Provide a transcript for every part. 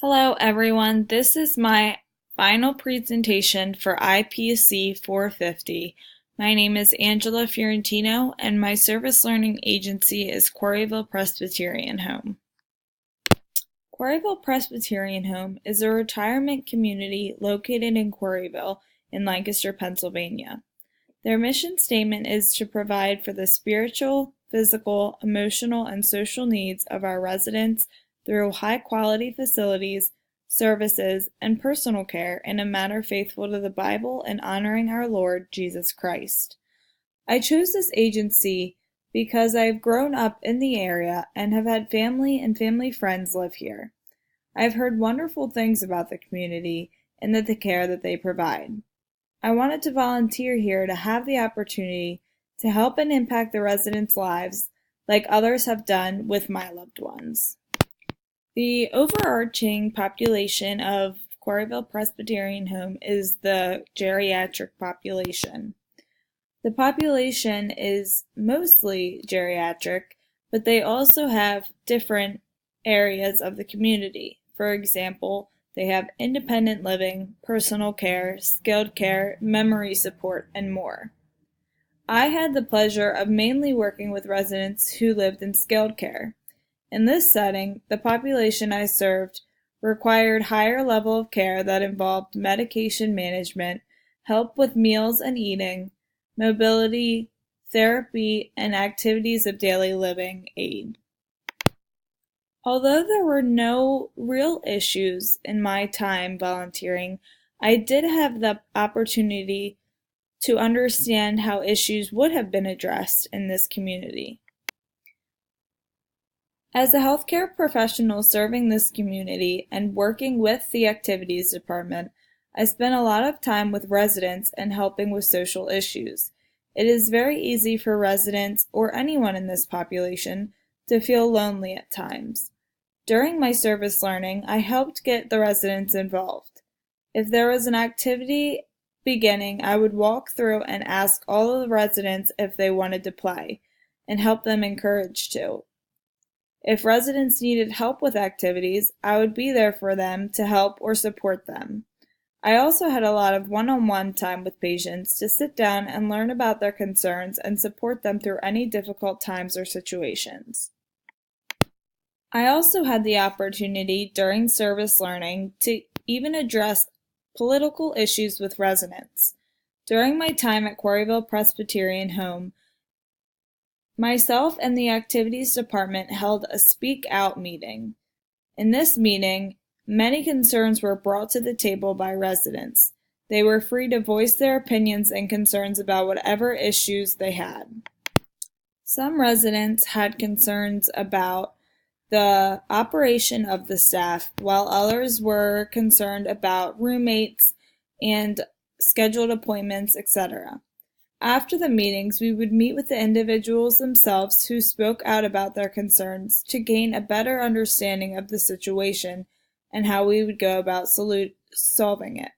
Hello everyone, this is my final presentation for IPC450. My name is Angela Fiorentino and my service learning agency is Quarryville Presbyterian Home. Quarryville Presbyterian Home is a retirement community located in Quarryville in Lancaster, Pennsylvania. Their mission statement is to provide for the spiritual, physical, emotional, and social needs of our residents through high-quality facilities, services, and personal care in a manner faithful to the Bible and honoring our Lord Jesus Christ. I chose this agency because I have grown up in the area and have had family and family friends live here. I have heard wonderful things about the community and the care that they provide. I wanted to volunteer here to have the opportunity to help and impact the residents' lives like others have done with my loved ones. The overarching population of Quarryville Presbyterian Home is the geriatric population. The population is mostly geriatric, but they also have different areas of the community. For example, they have independent living, personal care, skilled care, memory support, and more. I had the pleasure of mainly working with residents who lived in skilled care. In this setting, the population I served required higher level of care that involved medication management, help with meals and eating, mobility, therapy, and activities of daily living aid. Although there were no real issues in my time volunteering, I did have the opportunity to understand how issues would have been addressed in this community. As a healthcare professional serving this community and working with the activities department, I spent a lot of time with residents and helping with social issues. It is very easy for residents or anyone in this population to feel lonely at times. During my service learning, I helped get the residents involved. If there was an activity beginning, I would walk through and ask all of the residents if they wanted to play, and help them encourage to. If residents needed help with activities, I would be there for them to help or support them. I also had a lot of one-on-one time with patients to sit down and learn about their concerns and support them through any difficult times or situations. I also had the opportunity during service learning to even address political issues with residents. During my time at Quarryville Presbyterian Home, myself and the activities department held a speak out meeting. In this meeting, many concerns were brought to the table by residents. They were free to voice their opinions and concerns about whatever issues they had. Some residents had concerns about the operation of the staff, while others were concerned about roommates and scheduled appointments, etc. After the meetings, we would meet with the individuals themselves who spoke out about their concerns to gain a better understanding of the situation and how we would go about solving it.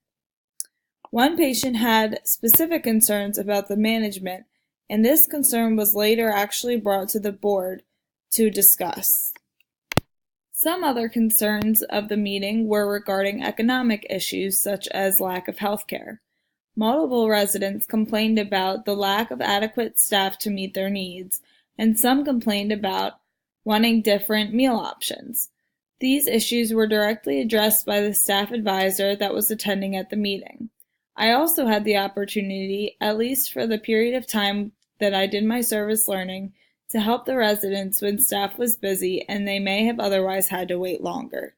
One patient had specific concerns about the management, and this concern was later actually brought to the board to discuss. Some other concerns of the meeting were regarding economic issues such as lack of health care. Multiple residents complained about the lack of adequate staff to meet their needs, and some complained about wanting different meal options. These issues were directly addressed by the staff advisor that was attending at the meeting. I also had the opportunity, at least for the period of time that I did my service learning, to help the residents when staff was busy and they may have otherwise had to wait longer.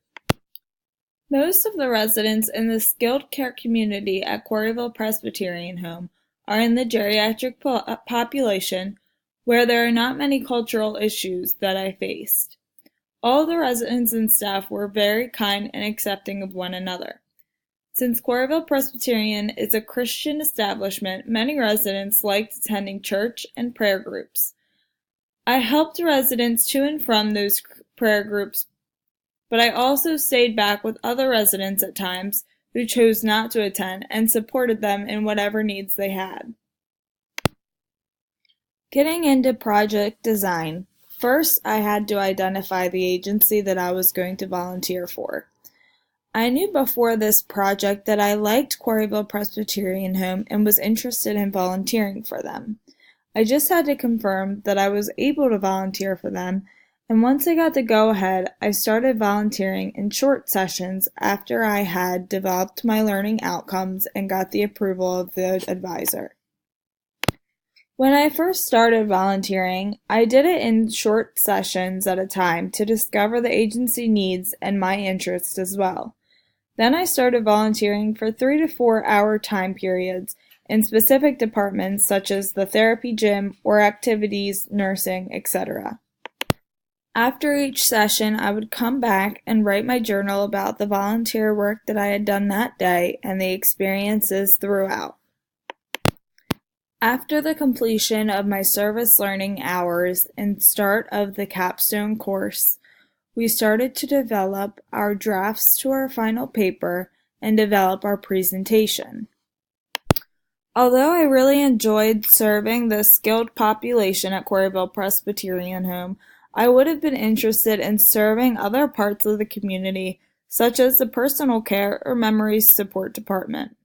Most of the residents in the skilled care community at Quarryville Presbyterian Home are in the geriatric population, where there are not many cultural issues that I faced. All the residents and staff were very kind and accepting of one another. Since Quarryville Presbyterian is a Christian establishment, many residents liked attending church and prayer groups. I helped residents to and from those prayer groups, but I also stayed back with other residents at times who chose not to attend and supported them in whatever needs they had. Getting into project design, first I had to identify the agency that I was going to volunteer for. I knew before this project that I liked Quarryville Presbyterian Home and was interested in volunteering for them. I just had to confirm that I was able to volunteer for them, and once I got the go-ahead, I started volunteering in short sessions after I had developed my learning outcomes and got the approval of the advisor. When I first started volunteering, I did it in short sessions at a time to discover the agency needs and my interests as well. Then I started volunteering for 3 to 4 hour time periods in specific departments such as the therapy gym or activities, nursing, etc. After each session, I would come back and write my journal about the volunteer work that I had done that day and the experiences throughout. After the completion of my service learning hours and start of the capstone course, we started to develop our drafts to our final paper and develop our presentation. Although I really enjoyed serving the skilled population at Quarryville Presbyterian Home, I would have been interested in serving other parts of the community, such as the personal care or memories support department.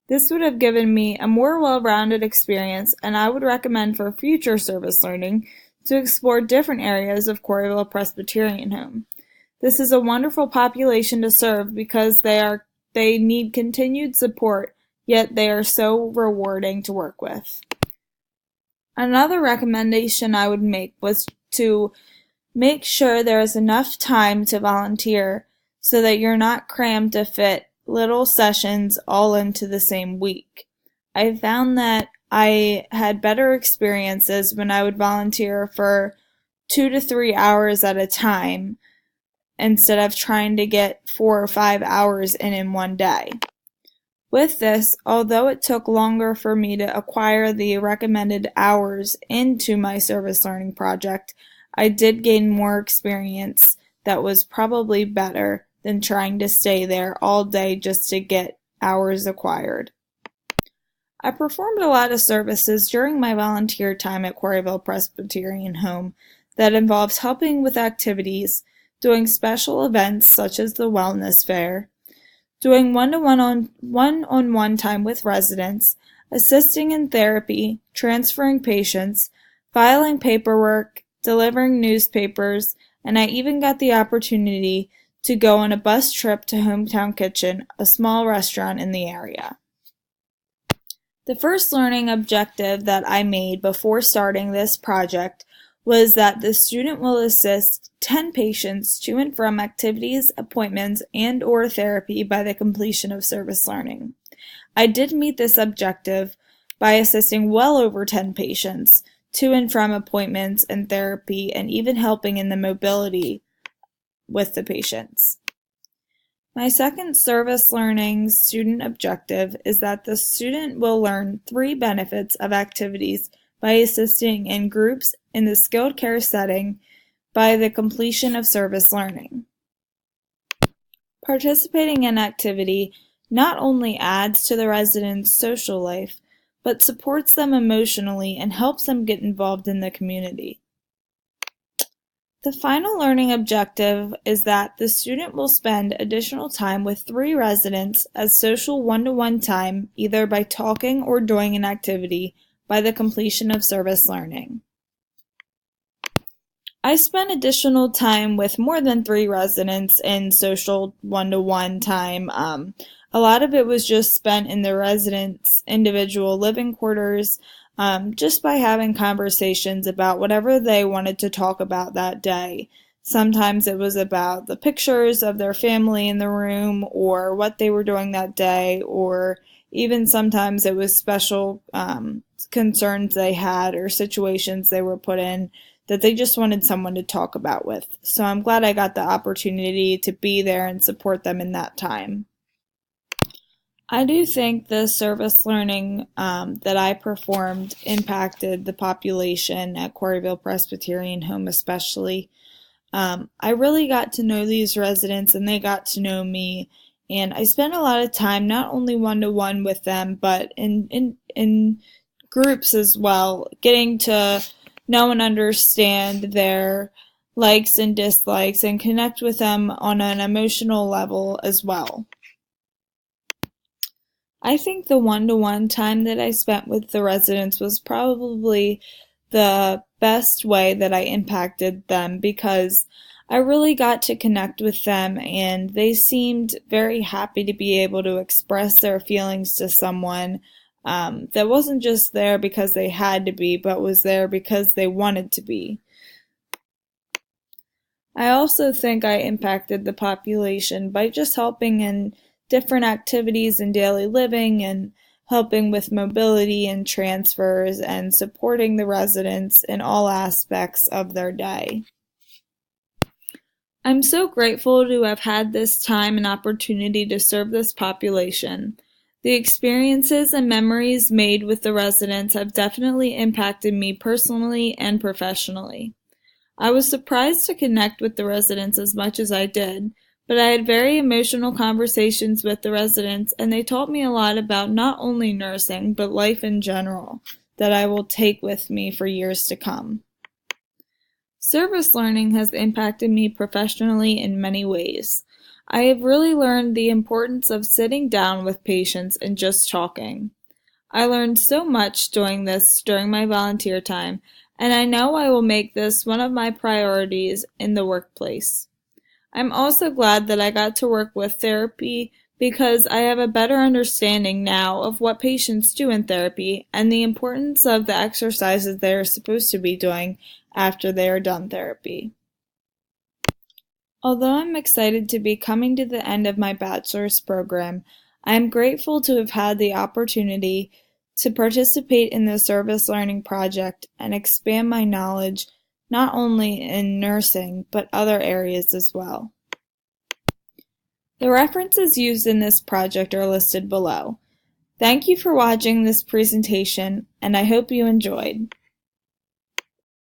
This would have given me a more well-rounded experience, and I would recommend for future service learning to explore different areas of Quarryville Presbyterian Home. This is a wonderful population to serve because they need continued support, yet they are so rewarding to work with. Another recommendation I would make was to make sure there is enough time to volunteer so that you're not crammed to fit little sessions all into the same week. I found that I had better experiences when I would volunteer for 2 to 3 hours at a time instead of trying to get 4 or 5 hours in one day. With this, although it took longer for me to acquire the recommended hours into my service learning project, I did gain more experience that was probably better than trying to stay there all day just to get hours acquired. I performed a lot of services during my volunteer time at Quarryville Presbyterian Home that involves helping with activities, doing special events such as the wellness fair, doing one-on-one time with residents, assisting in therapy, transferring patients, filing paperwork, delivering newspapers, and I even got the opportunity to go on a bus trip to Hometown Kitchen, a small restaurant in the area. The first learning objective that I made before starting this project was that the student will assist 10 patients to and from activities, appointments, and/or therapy by the completion of service learning. I did meet this objective by assisting well over 10 patients to and from appointments and therapy, and even helping in the mobility with the patients. My second service learning student objective is that the student will learn 3 benefits of activities by assisting in groups in the skilled care setting by the completion of service learning. Participating in activity not only adds to the residents' social life, but supports them emotionally and helps them get involved in the community. The final learning objective is that the student will spend additional time with 3 residents as social one-to-one time, either by talking or doing an activity, by the completion of service learning. I spent additional time with more than 3 residents in social one-to-one time. A lot of it was just spent in the residents' individual living quarters, just by having conversations about whatever they wanted to talk about that day. Sometimes it was about the pictures of their family in the room or what they were doing that day, or even sometimes it was special concerns they had or situations they were put in that they just wanted someone to talk about with. So I'm glad I got the opportunity to be there and support them in that time. I do think the service learning that I performed impacted the population at Quarryville Presbyterian Home especially. I really got to know these residents and they got to know me, and I spent a lot of time not only one-to-one with them but in groups as well, getting to know and understand their likes and dislikes and connect with them on an emotional level as well. I think the one-to-one time that I spent with the residents was probably the best way that I impacted them because I really got to connect with them and they seemed very happy to be able to express their feelings to someone that wasn't just there because they had to be, but was there because they wanted to be. I also think I impacted the population by just helping in different activities in daily living and helping with mobility and transfers and supporting the residents in all aspects of their day. I'm so grateful to have had this time and opportunity to serve this population. The experiences and memories made with the residents have definitely impacted me personally and professionally. I was surprised to connect with the residents as much as I did, but I had very emotional conversations with the residents and they taught me a lot about not only nursing, but life in general, that I will take with me for years to come. Service learning has impacted me professionally in many ways. I have really learned the importance of sitting down with patients and just talking. I learned so much doing this during my volunteer time, and I know I will make this one of my priorities in the workplace. I'm also glad that I got to work with therapy because I have a better understanding now of what patients do in therapy and the importance of the exercises they are supposed to be doing after they are done therapy. Although I'm excited to be coming to the end of my bachelor's program, I am grateful to have had the opportunity to participate in the service learning project and expand my knowledge not only in nursing but other areas as well. The references used in this project are listed below. Thank you for watching this presentation, and I hope you enjoyed.